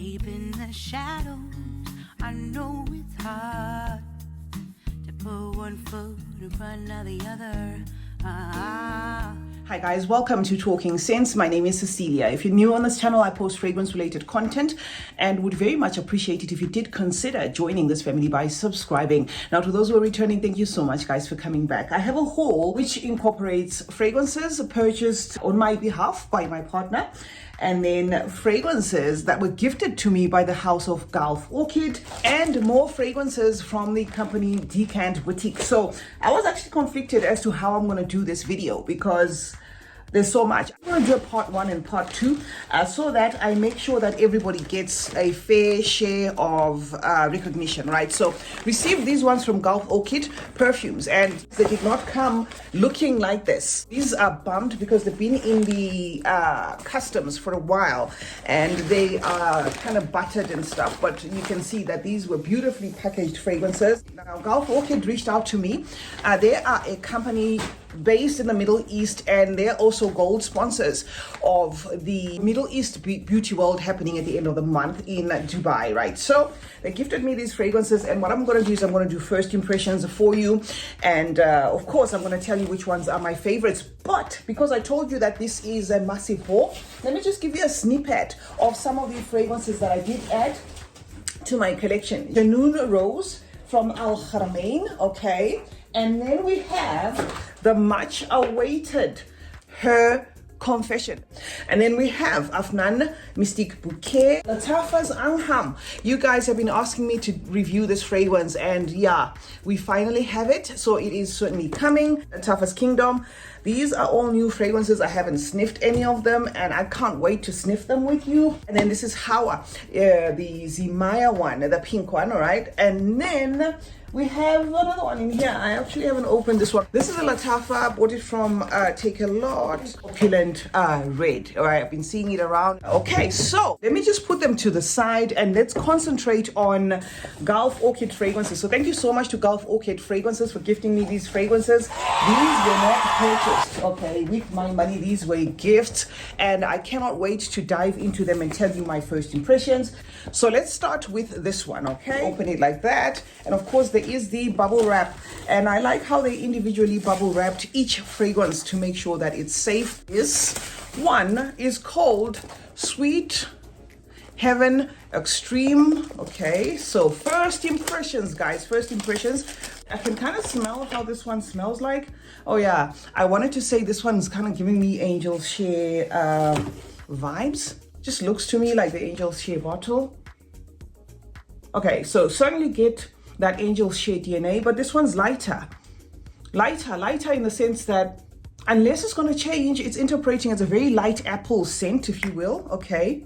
Deep in the shadows, I know it's hard to put one foot in front of the other. Hi guys, welcome to Talking Sense. My name is Cecilia. If you're new on this channel, I post fragrance related content and would very much appreciate it if you did consider joining this family by subscribing. Now, to those who are returning, thank you so much guys for coming back. I have a haul which incorporates fragrances purchased on my behalf by my partner, and then fragrances that were gifted to me by the house of Gulf Orchid, and more fragrances from the company Decant Boutique. So I was actually conflicted as to how I'm going to do this video because there's so much. I'm going to do a part 1 and part 2 so that I make sure that everybody gets a fair share of recognition, right? So received these ones from Gulf Orchid Perfumes, and they did not come looking like this. These are bumped because they've been in the customs for a while and they are kind of buttered and stuff, but you can see that these were beautifully packaged fragrances. Now, Gulf Orchid reached out to me. They are a company based in the Middle East, and they're also gold sponsors of the Middle East Beauty World happening at the end of the month in Dubai, right? So they gifted me these fragrances, and what I'm going to do is I'm going to do first impressions for you, and of course I'm going to tell you which ones are my favorites. But because I told you that this is a massive haul, let me just give you a snippet of some of the fragrances that I did add to my collection. The Noon Rose from Al Haramain, okay? And then we have the much awaited Her Confession. And then we have Afnan Mystique Bouquet, Lattafa's Anham. You guys have been asking me to review this fragrance, and yeah, we finally have it. So it is certainly coming. Lattafa's Kingdom. These are all new fragrances. I haven't sniffed any of them, and I can't wait to sniff them with you. And then this is Hawa, the Zimaya one, the pink one, all right? And then we have another one in here. I actually haven't opened this one. This is a Lattafa. Bought it from Take a Lot. Opulent red. All right, I've been seeing it around. Okay, so let me just put them to the side and let's concentrate on Gulf Orchid fragrances. So thank you so much to Gulf Orchid Fragrances for gifting me these fragrances. These were not purchased, okay, with my money. These were gifts, and I cannot wait to dive into them and tell you my first impressions. So let's start with this one, okay? Open it like that, and of course there is the bubble wrap, and I like how they individually bubble wrapped each fragrance to make sure that it's safe. This one is called Sweet Heaven Extreme. Okay, so first impressions guys, first impressions. I can kind of smell how this one smells like. Oh yeah, I wanted to say this one's kind of giving me Angel Share vibes. Just looks to me like the Angel Share bottle. Okay, so certainly get that Angel Share DNA, but this one's lighter in the sense that unless it's going to change, it's interpreting as a very light apple scent, if you will. Okay,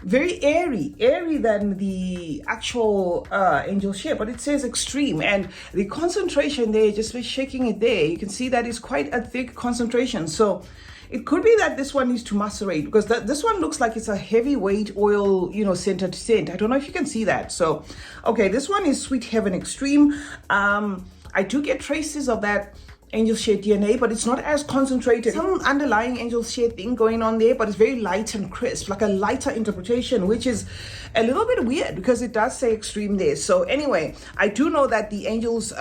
very airy than the actual Angel Share, but it says extreme, and the concentration there, just by shaking it there, you can see that is quite a thick concentration. So it could be that this one needs to macerate, because this one looks like it's a heavyweight oil, you know, scented scent. I don't know if you can see that. So, okay, this one is Sweet Heaven Extreme. I do get traces of that Angel Share DNA, but it's not as concentrated. Some underlying Angel Share thing going on there, but it's very light and crisp, like a lighter interpretation, which is a little bit weird because it does say extreme there. So anyway, I do know that the Angel's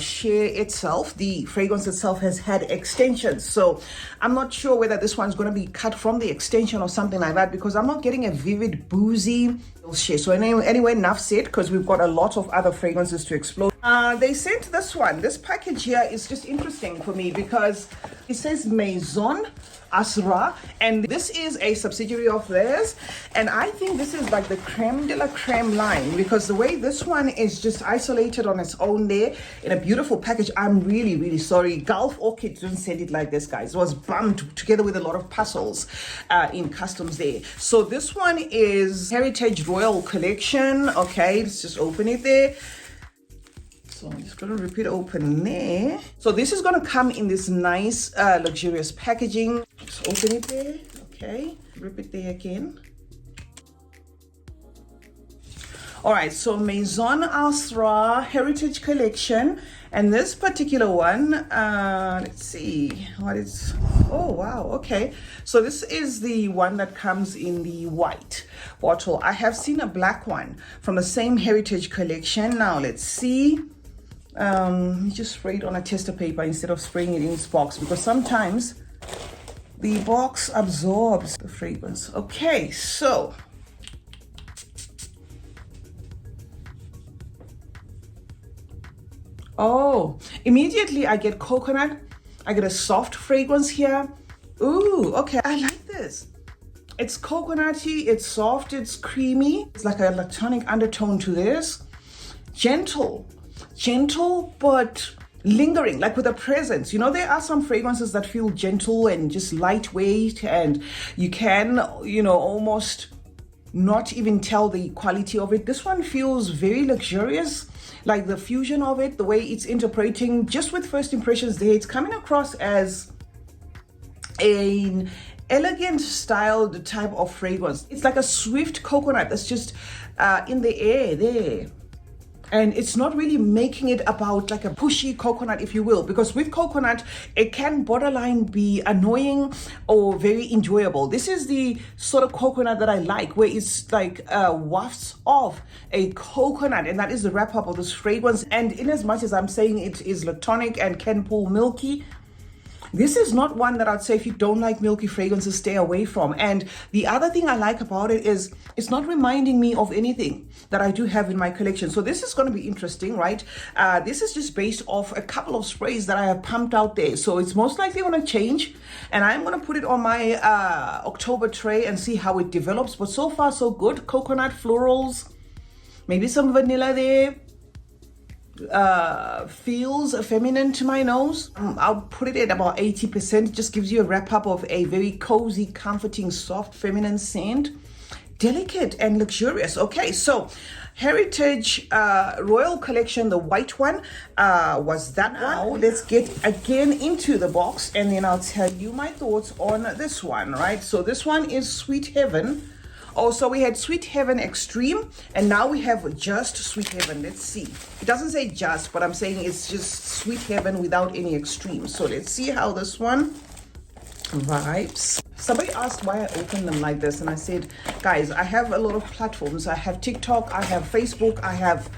Share itself, the fragrance itself, has had extensions. So I'm not sure whether this one's going to be cut from the extension or something like that, because I'm not getting a vivid boozy Share. So anyway, enough said, because we've got a lot of other fragrances to explore. They sent this one. This package here is just interesting for me because it says Maison ASRAR, and this is a subsidiary of theirs, and I think this is like the creme de la creme line, because the way this one is just isolated on its own there in a beautiful package. I'm really sorry, Gulf Orchid didn't send it like this, guys. It was bumped together with a lot of puzzles in customs there. So this one is Heritage Royal Collection. Okay, let's just open it there. So I'm just going to rip it open there. So this is going to come in this nice luxurious packaging. Just open it there. Okay, rip it there again. All right, so Maison ASRAR Heritage Collection, and this particular one, let's see what is. Oh wow, okay, so this is the one that comes in the white bottle. I have seen a black one from the same Heritage Collection. Now let's see. You just spray it on a tester paper instead of spraying it in its box, because sometimes the box absorbs the fragrance. Okay, so oh, immediately I get coconut. I get a soft fragrance here. Ooh, okay, I like this. It's coconutty, it's soft, it's creamy. It's like an electronic undertone to this. Gentle, but lingering, like with a presence. You know, there are some fragrances that feel gentle and just lightweight, and you can, you know, almost not even tell the quality of it. This one feels very luxurious, like the fusion of it, the way it's interpreting, just with first impressions there, it's coming across as an elegant styled type of fragrance. It's like a swift coconut that's just in the air there. And it's not really making it about like a pushy coconut, if you will, because with coconut, it can borderline be annoying or very enjoyable. This is the sort of coconut that I like, where it's like wafts of a coconut, and that is the wrap up of this fragrance. And in as much as I'm saying it is lactonic and can pull milky, this is not one that I'd say if you don't like milky fragrances, stay away from. And the other thing I like about it is it's not reminding me of anything that I do have in my collection. So this is going to be interesting, right? This is just based off a couple of sprays that I have pumped out there. So it's most likely going to change, and I'm going to put it on my October tray and see how it develops. But so far, so good. Coconut, florals, maybe some vanilla there. Feels feminine to my nose. I'll put it at about 80%. Just gives you a wrap up of a very cozy, comforting, soft, feminine scent. Delicate and luxurious. Okay, so Heritage Royal Collection, the white one, was that one. Now let's get again into the box, and then I'll tell you my thoughts on this one, right? So this one is Sweet Heaven. Oh, so we had Sweet Heaven Extreme, and now we have just Sweet Heaven. Let's see. It doesn't say just, but I'm saying it's just Sweet Heaven without any extreme. So let's see how this one vibes. Somebody asked why I opened them like this, and I said, guys, I have a lot of platforms. I have TikTok, I have Facebook, I have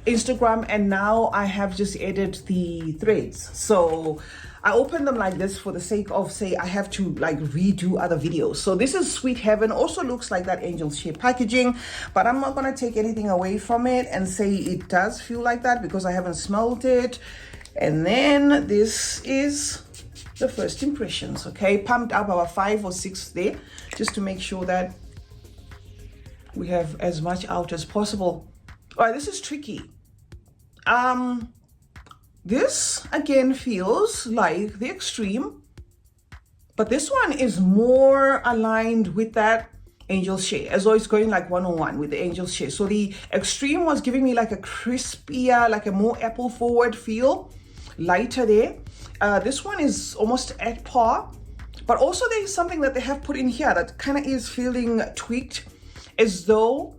Instagram, and now I have just added the threads. So I opened them like this for the sake of, say, I have to like redo other videos. So this is Sweet Heaven. Also looks like that angel shaped packaging, but I'm not going to take anything away from it and say it does feel like that because I haven't smelled it. And then this is the first impressions. Okay, pumped up about 5 or 6 there just to make sure that we have as much out as possible. All right, this is tricky. This again feels like the extreme, but this one is more aligned with that angel shade, as though it's going like one-on-one with the angel shade. So the extreme was giving me like a crispier, like a more apple forward feel, lighter there. This one is almost at par, but also there is something that they have put in here that kind of is feeling tweaked, as though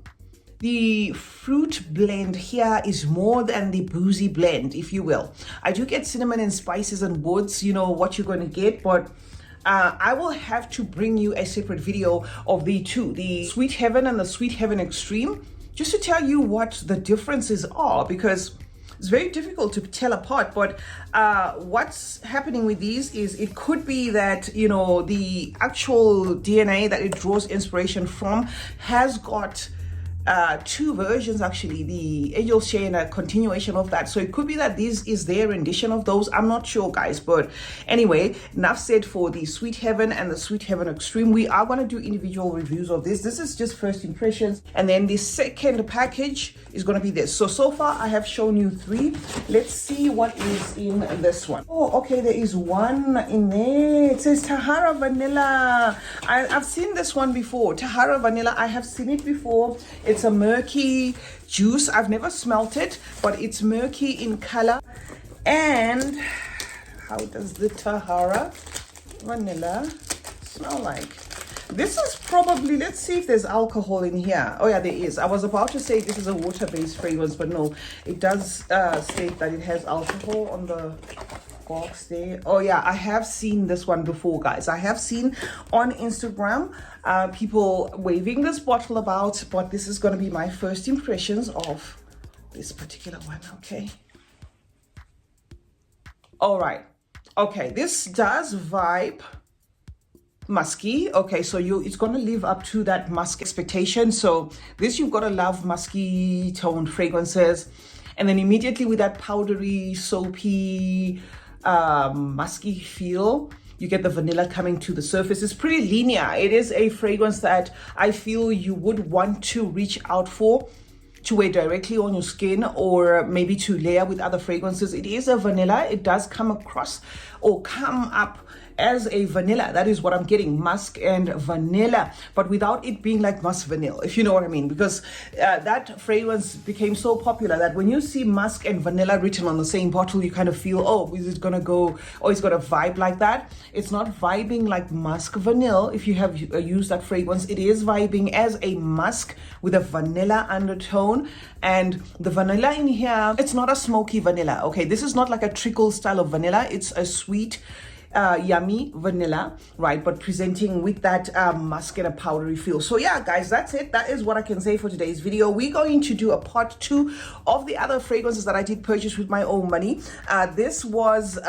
the fruit blend here is more than the boozy blend, if you will. I do get cinnamon and spices and woods, you know what you're going to get, but I will have to bring you a separate video of the two, the Sweet Heaven and the Sweet Heaven Extreme, just to tell you what the differences are, because it's very difficult to tell apart. But what's happening with these is it could be that, you know, the actual DNA that it draws inspiration from has got two versions, actually, the angel shade and a continuation of that. So it could be that this is their rendition of those. I'm not sure, guys, but anyway, enough said for the Sweet Heaven and the Sweet Heaven Extreme. We are going to do individual reviews of this. This is just first impressions, and then the second package is going to be this. So far I have shown you 3. Let's see what is in this one. Oh, okay, there is one in there. It says Tahara Vanilla. I've seen this one before. Tahara Vanilla, I have seen it before. It's a murky juice. I've never smelt it, but it's murky in color. And how does the Tahara Vanilla smell like? This is probably, let's see if there's alcohol in here. Oh yeah, there is. I was about to say this is a water-based fragrance, but no, it does state that it has alcohol on the box there. Oh yeah, I have seen this one before, guys. I have seen on Instagram people waving this bottle about, but this is going to be my first impressions of this particular one. Okay. All right. Okay, this does vibe musky. Okay, so it's going to live up to that musk expectation. So this, you've got to love musky toned fragrances, and then immediately with that powdery, soapy, musky feel, you get the vanilla coming to the surface. It's pretty linear. It is a fragrance that I feel you would want to reach out for, to wear directly on your skin, or maybe to layer with other fragrances. It is a vanilla. It does come across or come up as a vanilla. That is what I'm getting, musk and vanilla, but without it being like musk vanilla, if you know what I mean, because that fragrance became so popular that when you see musk and vanilla written on the same bottle, you kind of feel, oh, is it gonna go, or it's got a vibe like that. It's not vibing like musk vanilla. If you have used that fragrance, it is vibing as a musk with a vanilla undertone. And the vanilla in here, it's not a smoky vanilla. Okay, this is not like a trickle style of vanilla. It's a sweet, yummy vanilla, right, but presenting with that musk and a powdery feel. So yeah, guys, that's it. That is what I can say for today's video. We're going to do a part 2 of the other fragrances that I did purchase with my own money. This was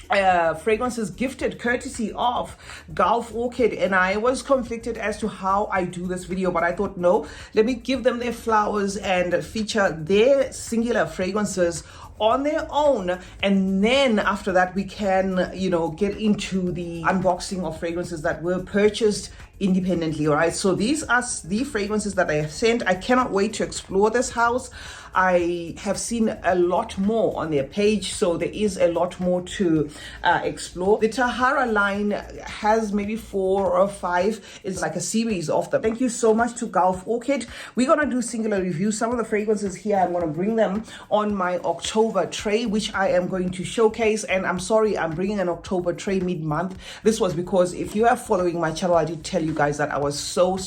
fragrances gifted courtesy of Gulf Orchid, and I was conflicted as to how I do this video, but I thought, no, let me give them their flowers and feature their singular fragrances on their own, and then after that we can, you know, get into the unboxing of fragrances that were purchased independently. All right, so these are the fragrances that I have sent. I cannot wait to explore this house. I have seen a lot more on their page, so there is a lot more to explore. The Tahara line has maybe 4 or 5. It's like a series of them. Thank you so much to Gulf Orchid. We're gonna do singular reviews. Some of the fragrances here, I'm gonna bring them on my October tray, which I am going to showcase. And I'm sorry, I'm bringing an October tray mid-month. This was because if you are following my channel, I did tell you guys that I was so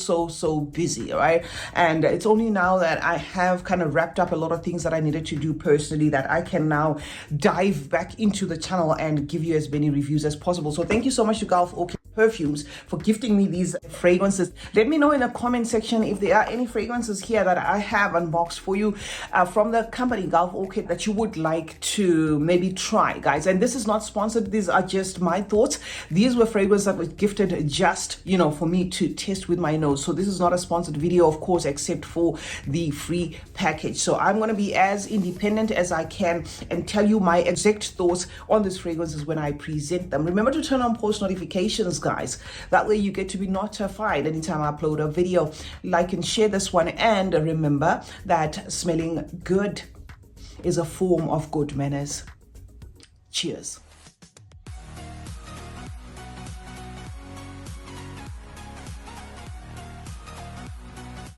busy, right? And it's only now that I have kind of wrapped up a lot of things that I needed to do personally that I can now dive back into the channel and give you as many reviews as possible. So thank you so much to Gulf Orchid Perfumes for gifting me these fragrances. Let me know in the comment section if there are any fragrances here that I have unboxed for you from the company Gulf Orchid that you would like to maybe try, guys. And this is not sponsored. These are just my thoughts. These were fragrances that were gifted just, you know, for me to test with my nose. So this is not a sponsored video, of course, except for the free package. So I'm going to be as independent as I can and tell you my exact thoughts on these fragrances when I present them. Remember to turn on post notifications, guys. That way you get to be notified anytime I upload a video. Like and share this one, and remember that smelling good is a form of good manners. Cheers.